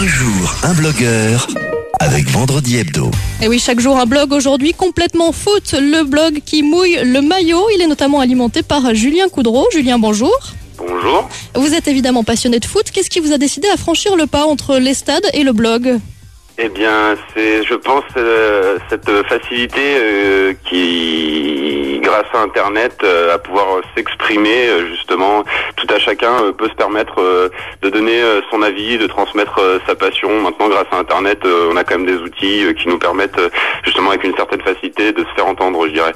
Un jour, un blogueur avec Vendredi Hebdo. Et oui, chaque jour un blog, aujourd'hui complètement foot, le blog qui mouille le maillot. Il est notamment alimenté par Julien Coudreau. Julien, bonjour. Bonjour. Vous êtes évidemment passionné de foot. Qu'est-ce qui vous a décidé à franchir le pas entre les stades et le blog ? Eh bien, c'est, je pense, cette facilité qui, grâce à Internet, à pouvoir s'exprimer, justement, tout à chacun peut se permettre de donner son avis, de transmettre sa passion. Maintenant, grâce à Internet, on a quand même des outils qui nous permettent, justement, avec une certaine facilité, de se faire entendre, je dirais.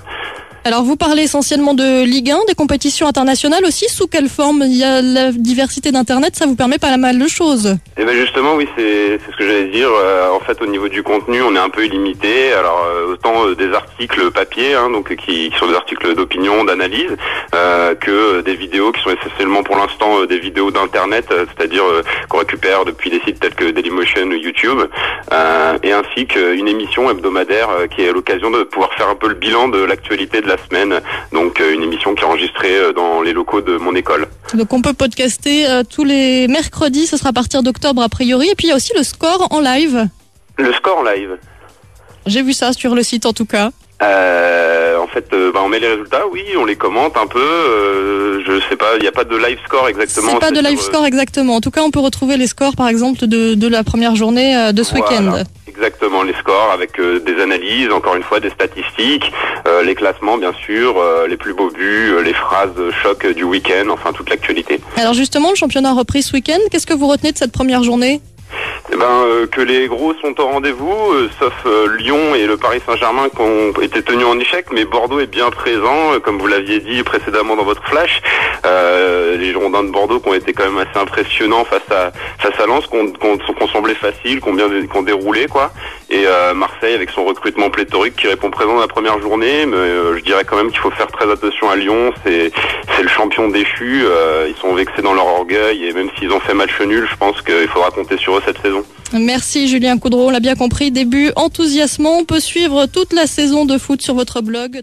Alors vous parlez essentiellement de Ligue 1, des compétitions internationales aussi. Sous quelle forme ? Il y a la diversité d'Internet, ça vous permet pas mal de choses. Eh ben justement, oui, c'est ce que j'allais dire. En fait, au niveau du contenu, on est un peu illimité. Alors autant des articles papier, donc qui sont des articles d'opinion, d'analyse, que des vidéos qui sont essentiellement pour l'instant des vidéos d'Internet, c'est-à-dire qu'on récupère depuis des sites tels que Dailymotion ou YouTube, et ainsi qu'une émission hebdomadaire qui est l'occasion de pouvoir faire un peu le bilan de l'actualité de la semaine. Donc une émission qui est enregistrée dans les locaux de mon école. Donc on peut podcaster tous les mercredis, ce sera à partir d'octobre a priori. Et puis il y a aussi le score en live. Le score en live. J'ai vu ça sur le site en tout cas. En fait, on met les résultats, oui, on les commente un peu. Je sais pas, il n'y a pas de live score exactement. C'est pas de live score exactement. En tout cas, on peut retrouver les scores, par exemple, de la première journée de ce week-end. Exactement, les scores avec des analyses, encore une fois, des statistiques, les classements, bien sûr, les plus beaux buts, les phrases choc du week-end, enfin toute l'actualité. Alors justement, le championnat a repris ce week-end. Qu'est-ce que vous retenez de cette première journée ? Que les gros sont au rendez-vous, sauf Lyon et le Paris Saint-Germain qui ont été tenus en échec, mais Bordeaux est bien présent, comme vous l'aviez dit précédemment dans votre flash. Les Girondins de Bordeaux qui ont été quand même assez impressionnants face à Lens, qui ont semblé faciles, qui ont déroulé quoi. Et Marseille avec son recrutement pléthorique qui répond présent dans la première journée, mais je dirais quand même qu'il faut faire très attention à Lyon. C'est le champion déchu, ils sont vexés dans leur orgueil et même s'ils ont fait match nul, je pense qu'il faudra compter sur eux cette saison. Merci Julien Coudreau, on l'a bien compris, début enthousiasmant. On peut suivre toute la saison de foot sur votre blog.